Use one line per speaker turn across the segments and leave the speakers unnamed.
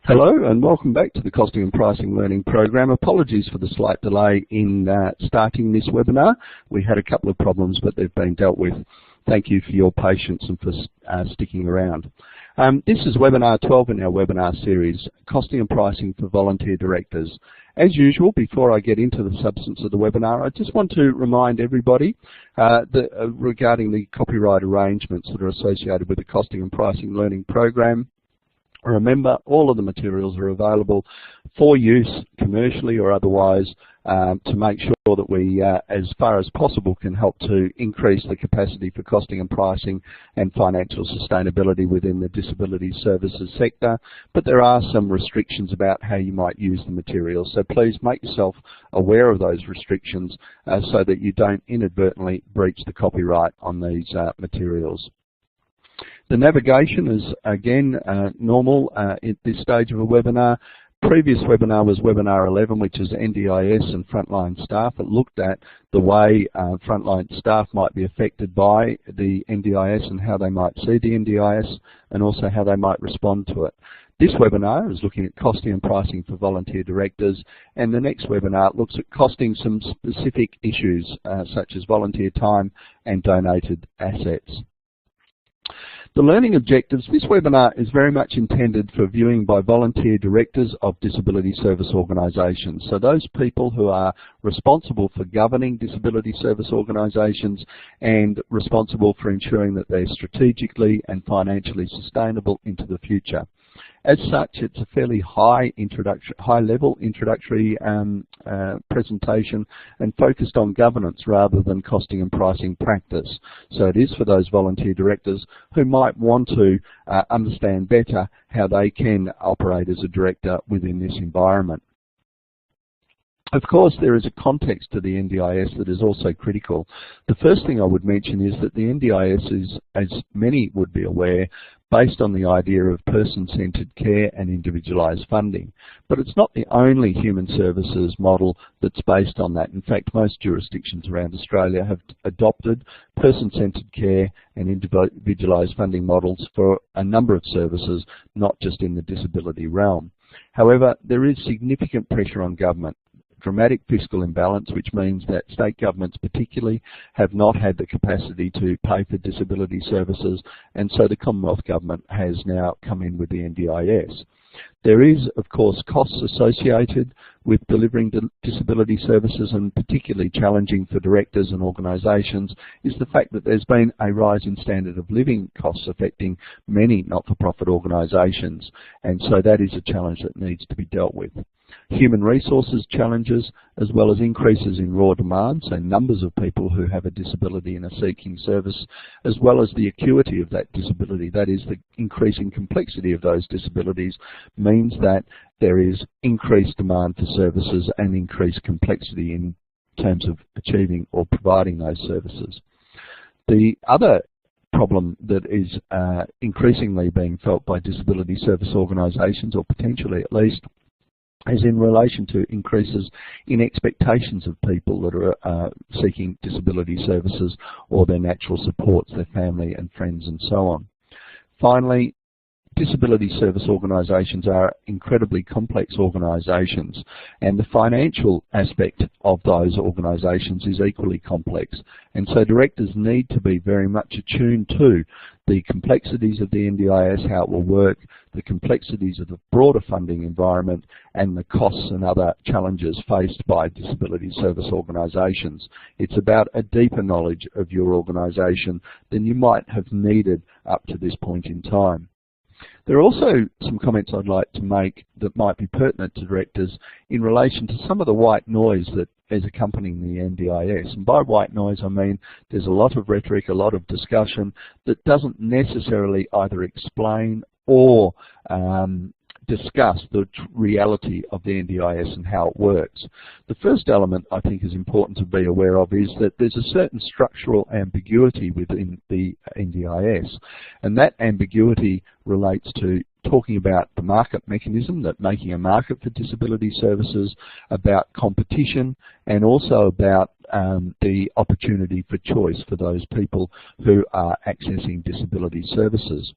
Hello and welcome back to the Costing and Pricing Learning Program. Apologies for the slight delay in starting this webinar. We had a couple of problems, but they've been dealt with. Thank you for your patience and for sticking around. This is webinar 12 in our webinar series, Costing and Pricing for Volunteer Directors. As usual, before I get into the substance of the webinar, I just want to remind everybody regarding the copyright arrangements that are associated with the Costing and Pricing Learning Program. Remember, all of the materials are available for use commercially or otherwise to make sure that we, as far as possible, can help to increase the capacity for costing and pricing and financial sustainability within the disability services sector. But there are some restrictions about how you might use the materials, so please make yourself aware of those restrictions so that you don't inadvertently breach the copyright on these materials. The navigation is, again, normal at this stage of a webinar. Previous webinar was webinar 11, which is NDIS and frontline staff. It looked at the way frontline staff might be affected by the NDIS and how they might see the NDIS and also how they might respond to it. This webinar is looking at costing and pricing for volunteer directors, and the next webinar looks at costing some specific issues such as volunteer time and donated assets. The learning objectives. This webinar is very much intended for viewing by volunteer directors of disability service organisations. So those people who are responsible for governing disability service organisations and responsible for ensuring that they're strategically and financially sustainable into the future. As such, it's a fairly high-level introductory presentation and focused on governance rather than costing and pricing practice. So it is for those volunteer directors who might want to understand better how they can operate as a director within this environment. Of course, there is a context to the NDIS that is also critical. The first thing I would mention is that the NDIS is, as many would be aware, based on the idea of person-centred care and individualised funding. But it's not the only human services model that's based on that. In fact, most jurisdictions around Australia have adopted person-centred care and individualised funding models for a number of services, not just in the disability realm. However, there is significant pressure on government. Dramatic fiscal imbalance, which means that state governments particularly have not had the capacity to pay for disability services, and so the Commonwealth Government has now come in with the NDIS. There is, of course, costs associated with delivering disability services, and particularly challenging for directors and organisations is the fact that there's been a rise in standard of living costs affecting many not-for-profit organisations, and so that is a challenge that needs to be dealt with. Human resources challenges, as well as increases in raw demand, so numbers of people who have a disability and are seeking service, as well as the acuity of that disability, that is the increasing complexity of those disabilities, means that there is increased demand for services and increased complexity in terms of achieving or providing those services. The other problem that is increasingly being felt by disability service organisations, or potentially at least, is in relation to increases in expectations of people that are seeking disability services or their natural supports, their family and friends and so on. Finally, disability service organisations are incredibly complex organisations, and the financial aspect of those organisations is equally complex, and so directors need to be very much attuned to the complexities of the NDIS, how it will work, the complexities of the broader funding environment, and the costs and other challenges faced by disability service organisations. It's about a deeper knowledge of your organisation than you might have needed up to this point in time. There are also some comments I'd like to make that might be pertinent to directors in relation to some of the white noise that is accompanying the NDIS. And by white noise I mean there's a lot of rhetoric, a lot of discussion that doesn't necessarily either explain or discuss the reality of the NDIS and how it works. The first element I think is important to be aware of is that there's a certain structural ambiguity within the NDIS, and that ambiguity relates to talking about the market mechanism, that making a market for disability services, about competition, and also about the opportunity for choice for those people who are accessing disability services.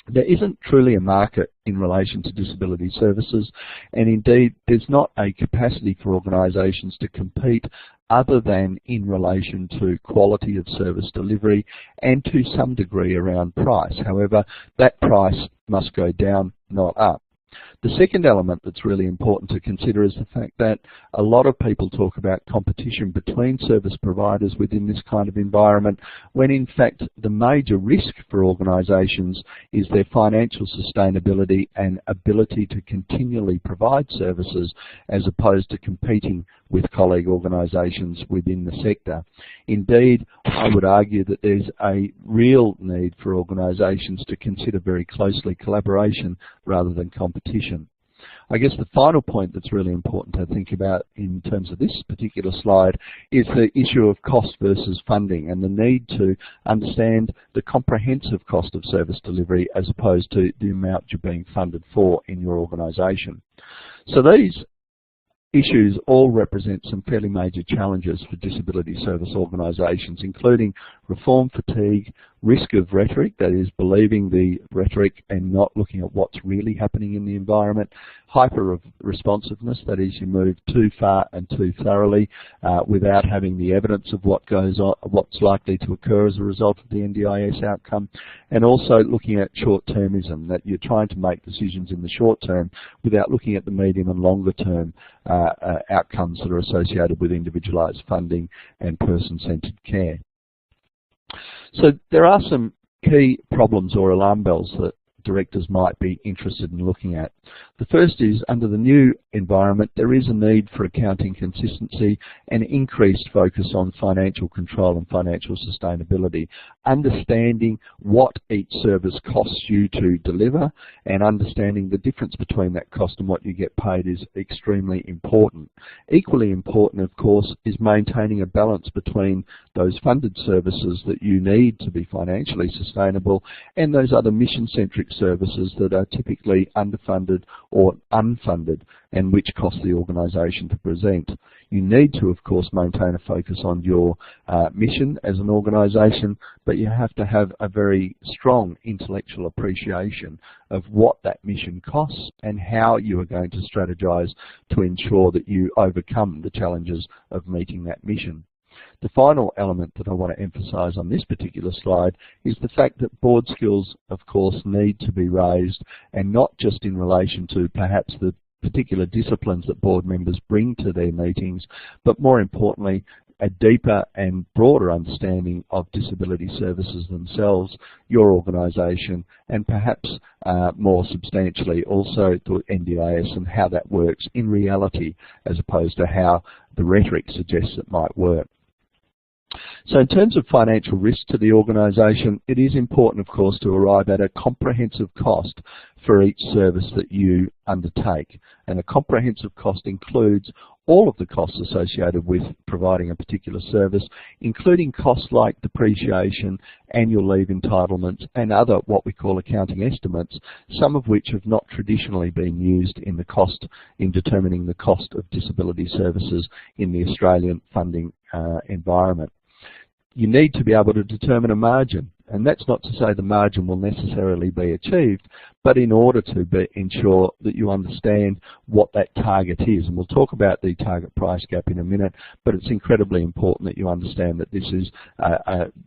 There isn't truly a market in relation to disability services, and indeed there's not a capacity for organisations to compete other than in relation to quality of service delivery and to some degree around price. However, that price must go down, not up. The second element that's really important to consider is the fact that a lot of people talk about competition between service providers within this kind of environment, when in fact the major risk for organisations is their financial sustainability and ability to continually provide services, as opposed to competing with colleague organisations within the sector. Indeed, I would argue that there's a real need for organisations to consider very closely collaboration rather than competition. I guess the final point that's really important to think about in terms of this particular slide is the issue of cost versus funding, and the need to understand the comprehensive cost of service delivery as opposed to the amount you're being funded for in your organisation. So these issues all represent some fairly major challenges for disability service organisations, including reform fatigue, risk of rhetoric, that is believing the rhetoric and not looking at what's really happening in the environment, hyper-responsiveness, that is you move too far and too thoroughly without having the evidence of what goes on, what's likely to occur as a result of the NDIS outcome, and also looking at short-termism, that you're trying to make decisions in the short term without looking at the medium and longer term outcomes that are associated with individualised funding and person-centred care. So there are some key problems or alarm bells that directors might be interested in looking at. The first is, under the new environment, there is a need for accounting consistency and increased focus on financial control and financial sustainability. Understanding what each service costs you to deliver and understanding the difference between that cost and what you get paid is extremely important. Equally important, of course, is maintaining a balance between those funded services that you need to be financially sustainable and those other mission-centric services that are typically underfunded or unfunded and which cost the organisation to present. You need to, of course, maintain a focus on your mission as an organisation, but you have to have a very strong intellectual appreciation of what that mission costs and how you are going to strategise to ensure that you overcome the challenges of meeting that mission. The final element that I want to emphasise on this particular slide is the fact that board skills, of course, need to be raised, and not just in relation to perhaps the particular disciplines that board members bring to their meetings, but more importantly, a deeper and broader understanding of disability services themselves, your organisation, and perhaps more substantially also the NDIS and how that works in reality as opposed to how the rhetoric suggests it might work. So in terms of financial risk to the organisation, it is important, of course, to arrive at a comprehensive cost for each service that you undertake. And a comprehensive cost includes all of the costs associated with providing a particular service, including costs like depreciation, annual leave entitlements, and other what we call accounting estimates, some of which have not traditionally been used in the cost in determining the cost of disability services in the Australian funding environment. You need to be able to determine a margin, and that's not to say the margin will necessarily be achieved, but in order to ensure that you understand what that target is. And we'll talk about the target price gap in a minute, but it's incredibly important that you understand that this is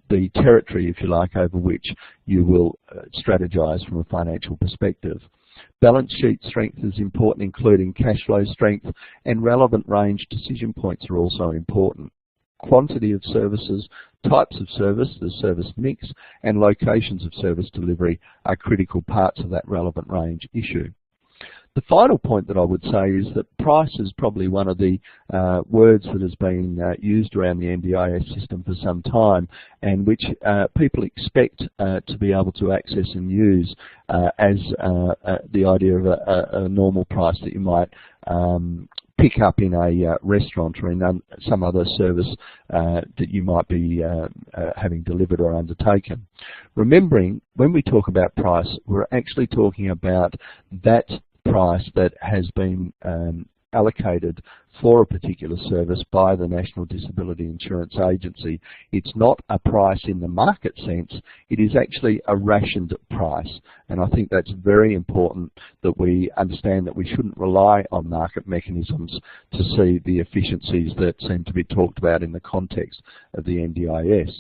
the territory, if you like, over which you will strategise from a financial perspective. Balance sheet strength is important, including cash flow strength, and relevant range decision points are also important. Quantity of services, types of service, the service mix, and locations of service delivery are critical parts of that relevant range issue. The final point that I would say is that price is probably one of the words that has been used around the NDIS system for some time, and which people expect to be able to access and use as the idea of a normal price that you might pick up in a restaurant or in some other service that you might be having delivered or undertaken. Remembering, when we talk about price, we're actually talking about that price that has been allocated for a particular service by the National Disability Insurance Agency. It's not a price in the market sense, it is actually a rationed price. And I think that's very important that we understand that we shouldn't rely on market mechanisms to see the efficiencies that seem to be talked about in the context of the NDIS.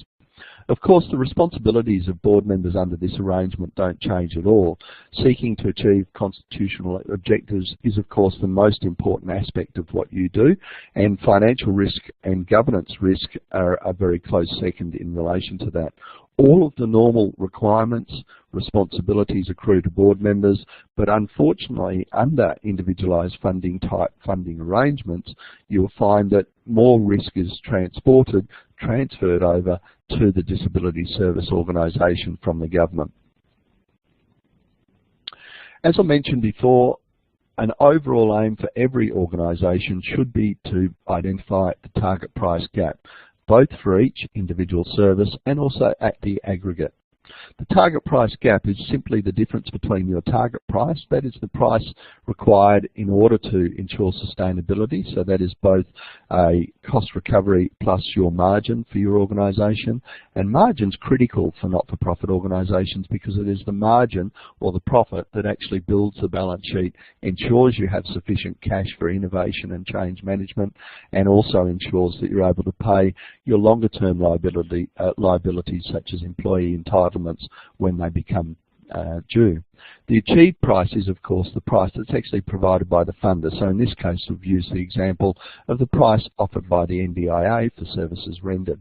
Of course, the responsibilities of board members under this arrangement don't change at all. Seeking to achieve constitutional objectives is, of course, the most important aspect of what you do, and financial risk and governance risk are a very close second in relation to that. All of the normal requirements, responsibilities accrue to board members, but unfortunately under individualised funding type funding arrangements, you'll find that more risk is transferred over to the Disability Service Organisation from the government. As I mentioned before, an overall aim for every organisation should be to identify the target price gap, both for each individual service and also at the aggregate. The target price gap is simply the difference between your target price, that is the price required in order to ensure sustainability, so that is both a cost recovery plus your margin for your organisation. And margin's critical for not-for-profit organisations because it is the margin or the profit that actually builds the balance sheet, ensures you have sufficient cash for innovation and change management, and also ensures that you're able to pay your longer-term liabilities such as employee entitlements when they become due. The achieved price is, of course, the price that's actually provided by the funder. So in this case, we've used the example of the price offered by the NDIA for services rendered.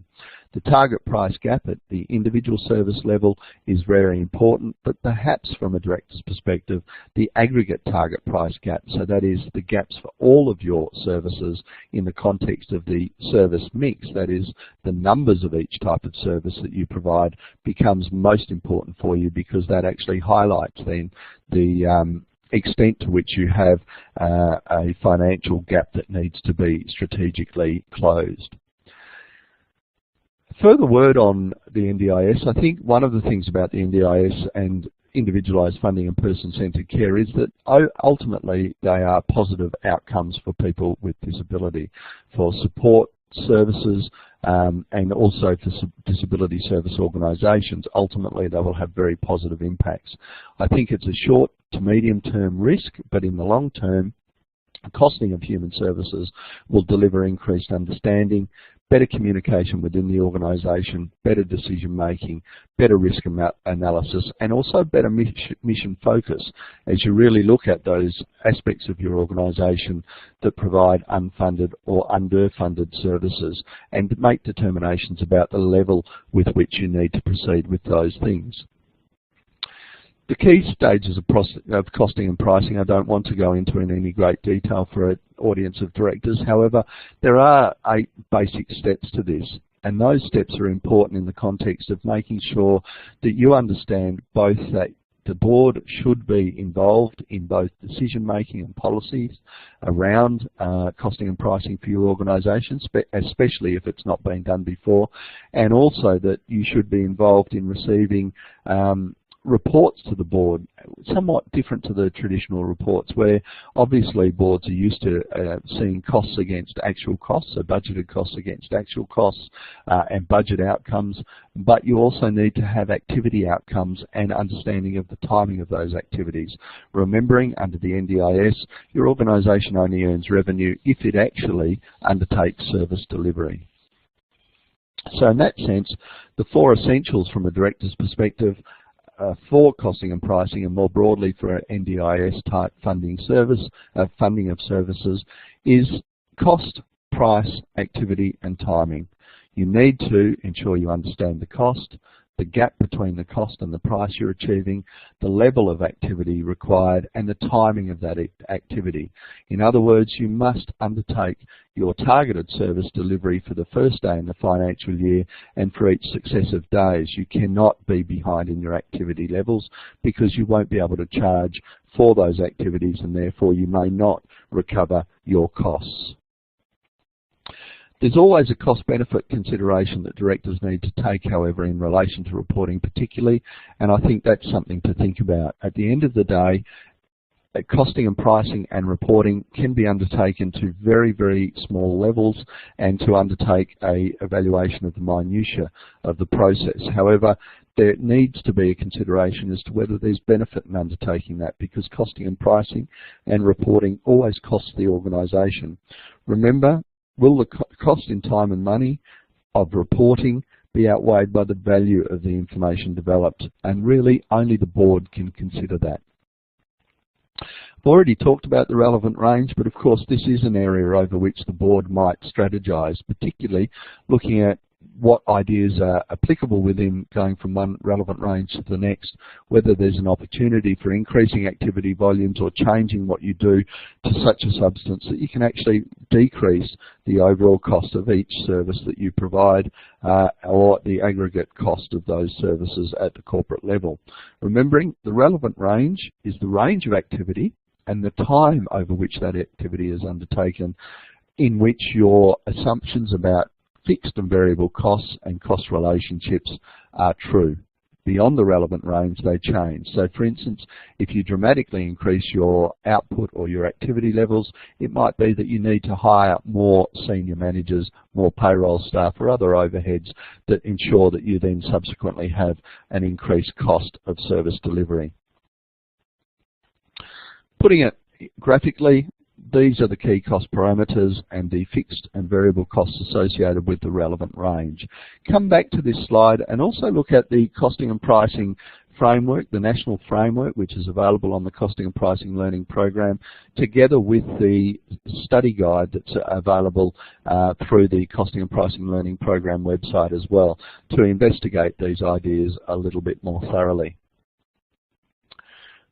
The target price gap at the individual service level is very important, but perhaps from a director's perspective, the aggregate target price gap, so that is the gaps for all of your services in the context of the service mix, that is the numbers of each type of service that you provide, becomes most important for you because that actually highlights then the extent to which you have a financial gap that needs to be strategically closed. Further word on the NDIS, I think one of the things about the NDIS and individualised funding and person-centred care is that ultimately they are positive outcomes for people with disability, for support services and also for disability service organisations. Ultimately they will have very positive impacts. I think it's a short to medium term risk, but in the long term, costing of human services will deliver increased understanding, better communication within the organisation, better decision making, better risk analysis, and also better mission focus as you really look at those aspects of your organisation that provide unfunded or underfunded services and make determinations about the level with which you need to proceed with those things. The key stages of costing and pricing I don't want to go into in any great detail for an audience of directors. However, there are 8 basic steps to this, and those steps are important in the context of making sure that you understand both that the board should be involved in both decision making and policies around costing and pricing for your organisation, especially if it's not been done before, and also that you should be involved in receiving reports to the board, somewhat different to the traditional reports where obviously boards are used to seeing costs against actual costs, so budgeted costs against actual costs and budget outcomes, but you also need to have activity outcomes and understanding of the timing of those activities. Remembering under the NDIS, your organisation only earns revenue if it actually undertakes service delivery. So in that sense, the 4 essentials from a director's perspective for costing and pricing, and more broadly for an NDIS type funding of services, is cost, price, activity and timing. You need to ensure you understand the cost, the gap between the cost and the price you're achieving, the level of activity required and the timing of that activity. In other words, you must undertake your targeted service delivery for the first day in the financial year and for each successive days. You cannot be behind in your activity levels because you won't be able to charge for those activities and therefore you may not recover your costs. There's always a cost-benefit consideration that directors need to take, however, in relation to reporting particularly, and I think that's something to think about. At the end of the day, costing and pricing and reporting can be undertaken to very, very small levels and to undertake a evaluation of the minutiae of the process. However, there needs to be a consideration as to whether there's benefit in undertaking that, because costing and pricing and reporting always costs the organisation. Remember, will the cost in time and money of reporting be outweighed by the value of the information developed? And really, only the board can consider that. I've already talked about the relevant range, but of course this is an area over which the board might strategise, particularly looking at what ideas are applicable within going from one relevant range to the next, whether there's an opportunity for increasing activity volumes or changing what you do to such a substance that you can actually decrease the overall cost of each service that you provide or the aggregate cost of those services at the corporate level. Remembering the relevant range is the range of activity and the time over which that activity is undertaken, in which your assumptions about fixed and variable costs and cost relationships are true. Beyond the relevant range, they change. So for instance, if you dramatically increase your output or your activity levels, it might be that you need to hire more senior managers, more payroll staff or other overheads that ensure that you then subsequently have an increased cost of service delivery. Putting it graphically, these are the key cost parameters and the fixed and variable costs associated with the relevant range. Come back to this slide and also look at the costing and pricing framework, the national framework, which is available on the Costing and Pricing Learning Program, together with the study guide that's available through the Costing and Pricing Learning Program website as well, to investigate these ideas a little bit more thoroughly.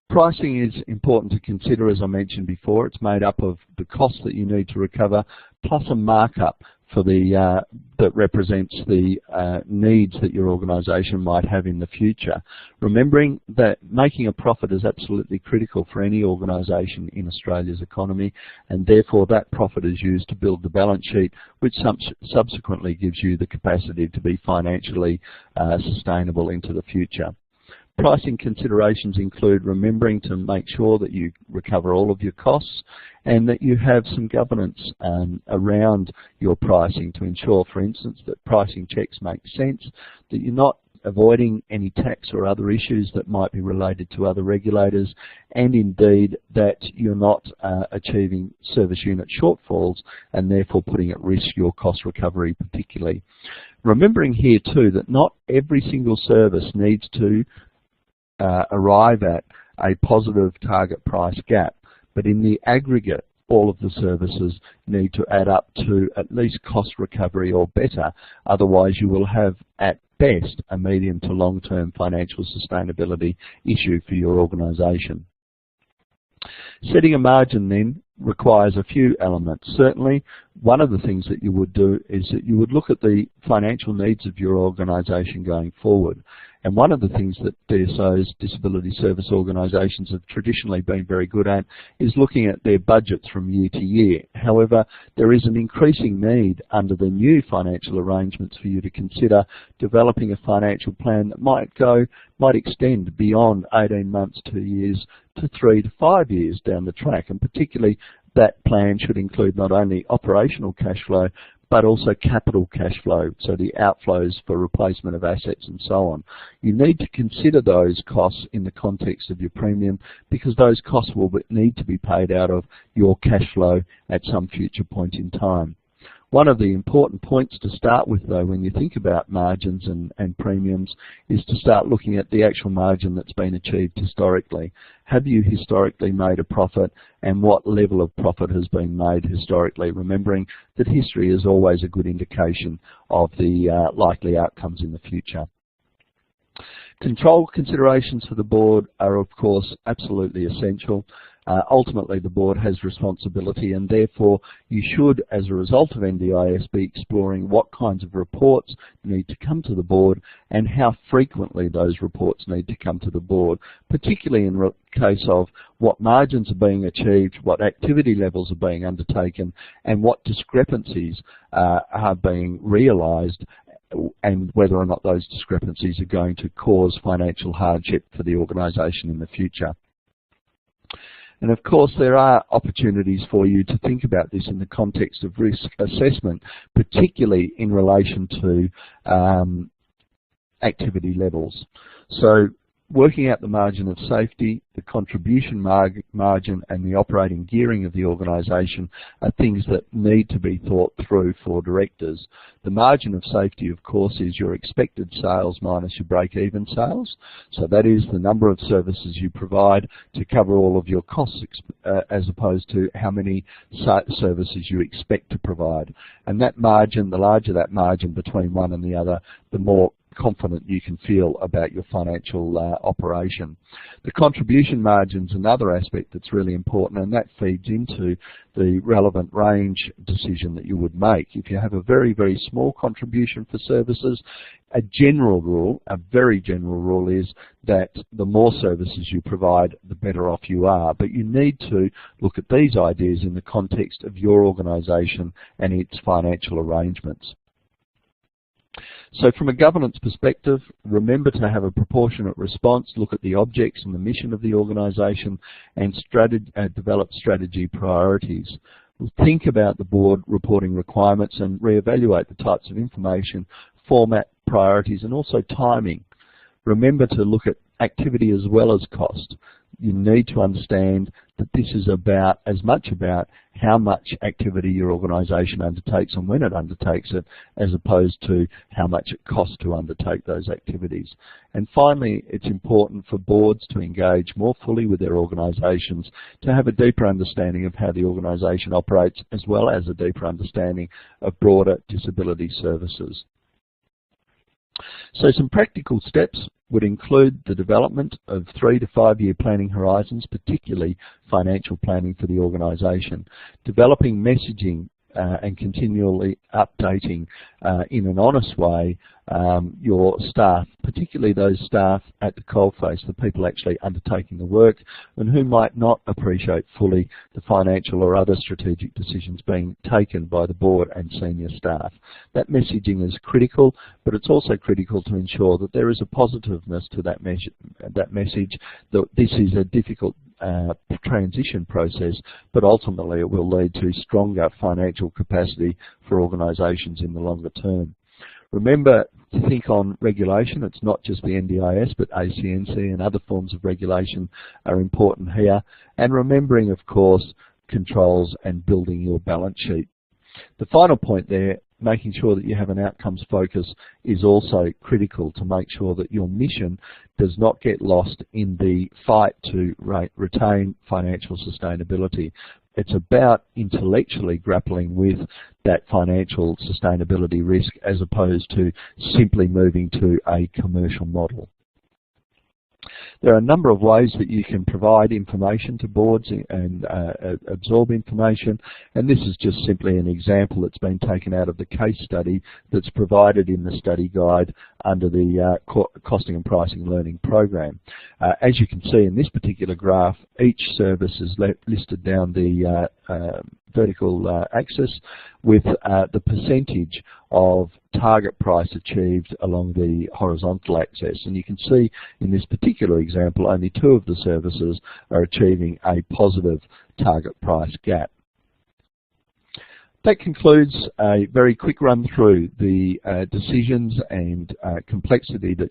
Pricing is important to consider, as I mentioned before. It's made up of the costs that you need to recover plus a markup for the that represents the needs that your organisation might have in the future. Remembering that making a profit is absolutely critical for any organisation in Australia's economy, and therefore that profit is used to build the balance sheet, which subsequently gives you the capacity to be financially sustainable into the future. Pricing considerations include remembering to make sure that you recover all of your costs and that you have some governance around your pricing to ensure, for instance, that pricing checks make sense, that you're not avoiding any tax or other issues that might be related to other regulators, and indeed that you're not achieving service unit shortfalls and therefore putting at risk your cost recovery particularly. Remembering here too that not every single service needs to arrive at a positive target price gap, but in the aggregate all of the services need to add up to at least cost recovery or better, otherwise you will have at best a medium to long-term financial sustainability issue for your organisation. Setting a margin then requires a few elements. Certainly, one of the things that you would do is that you would look at the financial needs of your organisation going forward. And one of the things that DSOs, disability service organisations, have traditionally been very good at is looking at their budgets from year to year. However, there is an increasing need under the new financial arrangements for you to consider developing a financial plan that might extend beyond 18 months, 2 years, to 3 to 5 years down the track. And particularly, that plan should include not only operational cash flow, but also capital cash flow, so the outflows for replacement of assets and so on. You need to consider those costs in the context of your premium, because those costs will need to be paid out of your cash flow at some future point in time. One of the important points to start with, though, when you think about margins and premiums, is to start looking at the actual margin that's been achieved historically. Have you historically made a profit, and what level of profit has been made historically? Remembering that history is always a good indication of the likely outcomes in the future. Control considerations for the board are, of course, absolutely essential. Ultimately, the board has responsibility, and therefore you should, as a result of NDIS, be exploring what kinds of reports need to come to the board and how frequently those reports need to come to the board, particularly in case of what margins are being achieved, what activity levels are being undertaken, and what discrepancies are being realised, and whether or not those discrepancies are going to cause financial hardship for the organisation in the future. And of course there are opportunities for you to think about this in the context of risk assessment, particularly in relation to activity levels. So working out the margin of safety, the contribution margin and the operating gearing of the organisation are things that need to be thought through for directors. The margin of safety, of course, is your expected sales minus your break-even sales. So that is the number of services you provide to cover all of your costs as opposed to how many services you expect to provide. And that margin, the larger that margin between one and the other, the more confident you can feel about your financial operation. The contribution margin is another aspect that's really important, and that feeds into the relevant range decision that you would make. If you have a very, very small contribution for services, a general rule, a very general rule is that the more services you provide, the better off you are. But you need to look at these ideas in the context of your organisation and its financial arrangements. So from a governance perspective, remember to have a proportionate response, look at the objects and the mission of the organisation, and develop strategy priorities. Think about the board reporting requirements and reevaluate the types of information, format, priorities, and also timing. Remember to look at activity as well as cost. You need to understand that this is about as much about how much activity your organisation undertakes and when it undertakes it, as opposed to how much it costs to undertake those activities. And finally, it's important for boards to engage more fully with their organisations to have a deeper understanding of how the organisation operates, as well as a deeper understanding of broader disability services. So some practical steps would include the development of 3 to 5 year planning horizons, particularly financial planning for the organisation, developing messaging and continually updating in an honest way your staff, particularly those staff at the coalface, the people actually undertaking the work and who might not appreciate fully the financial or other strategic decisions being taken by the board and senior staff. That messaging is critical, but it's also critical to ensure that there is a positiveness to that message, that this is a difficult transition process, but ultimately it will lead to stronger financial capacity for organisations in the longer term. Remember to think on regulation. It's not just the NDIS, but ACNC and other forms of regulation are important here. And remembering, of course, controls and building your balance sheet. The final point there, making sure that you have an outcomes focus, is also critical to make sure that your mission does not get lost in the fight to retain financial sustainability. It's about intellectually grappling with that financial sustainability risk as opposed to simply moving to a commercial model. There are a number of ways that you can provide information to boards and absorb information, and this is just simply an example that's been taken out of the case study that's provided in the study guide under the Costing and Pricing Learning Program. As you can see in this particular graph, each service is listed down the vertical axis with the percentage of target price achieved along the horizontal axis. And you can see in this particular example only 2 of the services are achieving a positive target price gap. That concludes a very quick run through the decisions and complexity that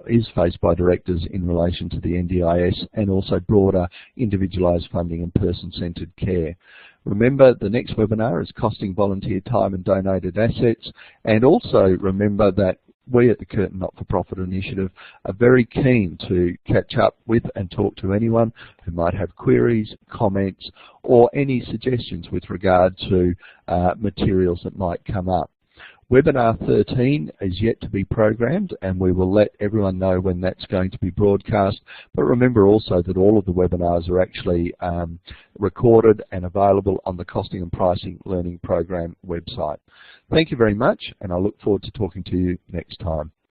is faced by directors in relation to the NDIS and also broader individualised funding and person-centred care. Remember, the next webinar is Costing Volunteer Time and Donated Assets, and also remember that we at the Curtin Not-for-Profit Initiative are very keen to catch up with and talk to anyone who might have queries, comments, or any suggestions with regard to materials that might come up. Webinar 13 is yet to be programmed, and we will let everyone know when that's going to be broadcast. But remember also that all of the webinars are actually recorded and available on the Costing and Pricing Learning Program website. Thank you very much, and I look forward to talking to you next time.